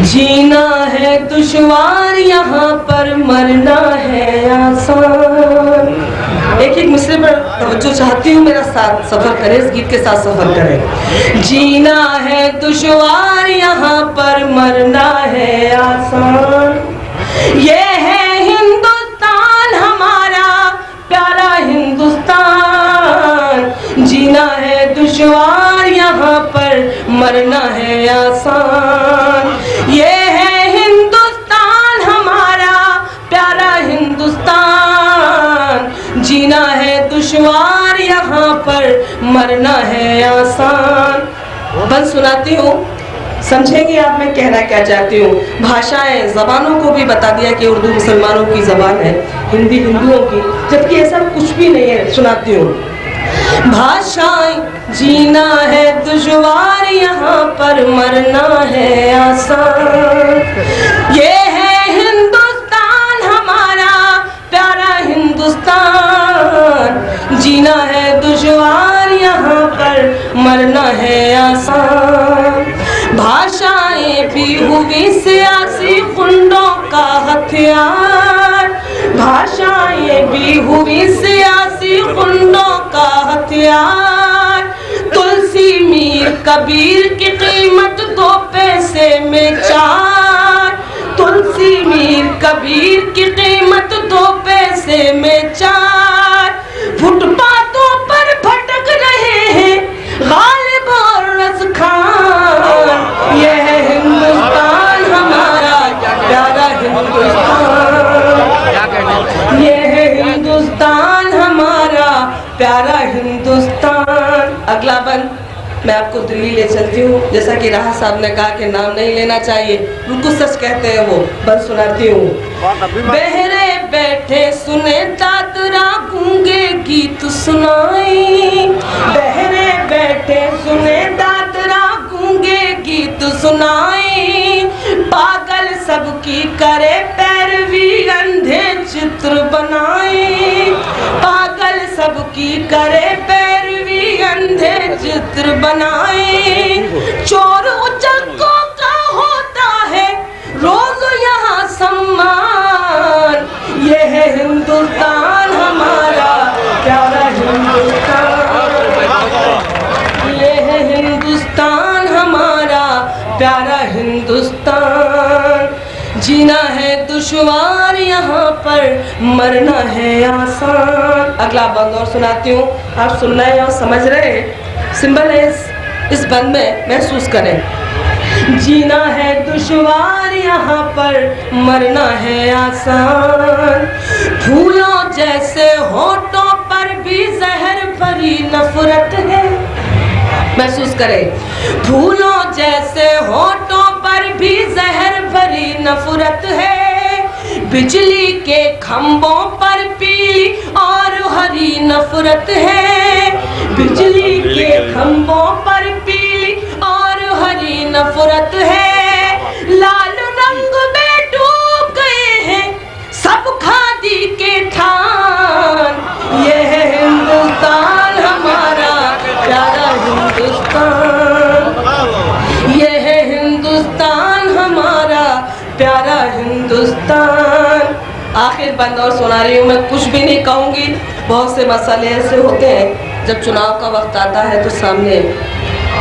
जीना है दुश्वार यहाँ पर मरना है आसान। एक एक मिसरे पर तवज्जो चाहती हूँ, मेरा साथ सफर करें, इस गीत के साथ सफर करें। जीना है दुश्वार यहाँ पर मरना है आसान, ये है हिंदुस्तान हमारा प्यारा हिंदुस्तान। जीना है दुश्वार यहाँ पर मरना है आसान, ये है हिंदुस्तान हमारा प्यारा हिंदुस्तान। जीना है दुश्वार यहाँ पर मरना है आसान। बस सुनाती हूँ, समझेंगे आप मैं कहना क्या चाहती हूँ। भाषाएं, ज़बानों को भी बता दिया कि उर्दू मुसलमानों की ज़बान है, हिंदी हिंदुओं की, जबकि ऐसा कुछ भी नहीं है। सुनाती हूँ। भाषाएं, जीना है दुश्वार यहाँ पर मरना है आसान, ये है हिंदुस्तान हमारा प्यारा हिंदुस्तान। जीना है दुश्वार यहाँ पर मरना है आसान। भाषाएं भी हुई सियासी गुंडों का हथियार, भाषाएं भी हुई सियासी गुंडों का हथियार। तुलसी मीर कबीर की कीमत 2 पैसे में 4, तुलसी मीर कबीर की कीमत 2 पैसे में 4। फुटपाथों पर भटक रहे हैं गालिब और रज़खान, यह है हिंदुस्तान हमारा प्यारा हिंदुस्तान, यह है हिंदुस्तान हमारा प्यारा हिंदुस्तान। अगला बंद मैं आपको दिल्ली ले चलती हूँ। जैसा कि राहत साहब ने कहा कि नाम नहीं लेना चाहिए, बिल्कुल सच कहते हैं वो। बंद सुनाती हूँ। बहरे बैठे सुने दादरा गूंगे गीत सुनाई, बहरे बैठे सुने दादरा गूंगे गीत सुनाई। पागल सबकी करे पैरवी अंधे चित्र बनाए, पागल सबकी करे पैरवी अंधे चित्र बनाए। चोर उचक्कों का होता है रोज यहाँ सम्मान, ये है हिंदुस्तान हमारा प्यारा हिंदुस्तान, ये है हिंदुस्तान हमारा प्यारा हिंदुस्तान। जीना है दुश्वार यहाँ पर मरना है आसान। अगला बंद और सुनाती हूँ, आप सुन रहे हैं और समझ रहे हैं। सिंबल है इस बंद में, महसूस करें। जीना है दुश्वार यहाँ पर मरना है आसान, फूलों जैसे होठों पर भी जहर भरी नफरत है। महसूस करें। फूलों जैसे होठों पर भी जहर भरी नफरत है। बिजली के खंभों पर पीली और हरी नफरत है, बिजली के खंभों पर पीली और हरी नफरत है। लाल रंग में डूब गए हैं सब खादी के थान, ये है हिंदुस्तान हमारा प्यारा हिंदुस्तान, ये है हिंदुस्तान हमारा प्यारा हिंदुस्तान। आखिर बंद और सुना रही हूँ मैं, कुछ भी नहीं कहूँगी। बहुत से मसले ऐसे होते हैं जब चुनाव का वक्त आता है तो सामने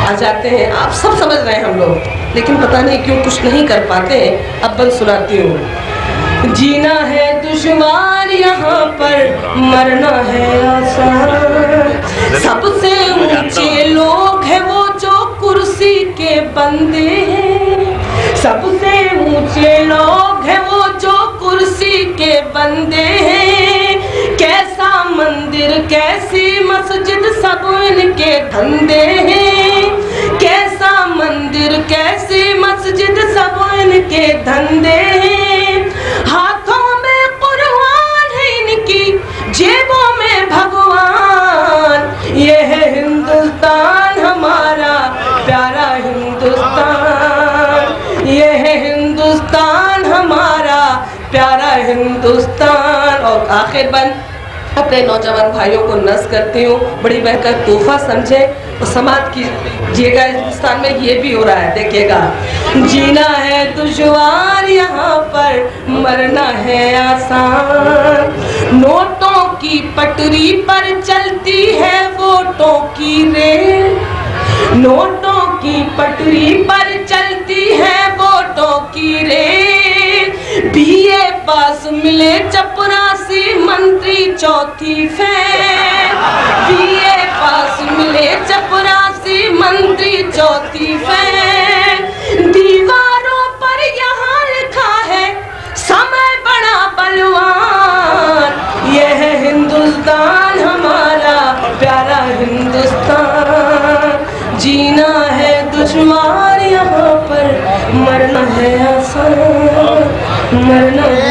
आ जाते हैं, आप सब समझ रहे हैं हम लोग, लेकिन पता नहीं क्यों कुछ नहीं कर पाते हैं। अब बंद सुनाती हूँ। जीना है दुश्वार यहाँ पर मरना है आसान, सबसे ऊंचे लोग हैं वो जो कुर्सी के बंदे हैं, सबसे ऊंचे लोग हैं वो जो कुर्सी के बंदे हैं। कैसा मंदिर कैसी मस्जिद सब इनके धंधे हैं, कैसा मंदिर कैसी मस्जिद सब इनके धंधे हैं। हाथों में कुरान है इनकी, जेबों में भगवान, ये है हिंदुस्तान हमारा प्यारा हिंदुस्तान, ये है हिंदुस्तान हमारा प्यारा हिंदुस्तान। और आखिर बंद अपने नौजवान भाइयों को नज़ करती हूँ, बड़ी बेहतर तोहफा समझे और समाज कीजिएगा। हिंदुस्तान में ये भी हो रहा है, देखिएगा। जीना है दुश्वार यहाँ पर, मरना है आसान। नोटों की पटरी पर चलती है वोटों की रेल, नोटों की पटरी पर चलती है वोटों की रेल। बीए पास मिले चपरासी मंत्री चौथी फेल, बीए पास मिले चपरासी मंत्री चौथी फेल। दीवारों पर यहाँ लिखा है समय बड़ा बलवान। यह है हिंदुस्तान हमारा प्यारा हिंदुस्तान। जीना है दुश्वार यहाँ पर, मरना है आसान, मरना है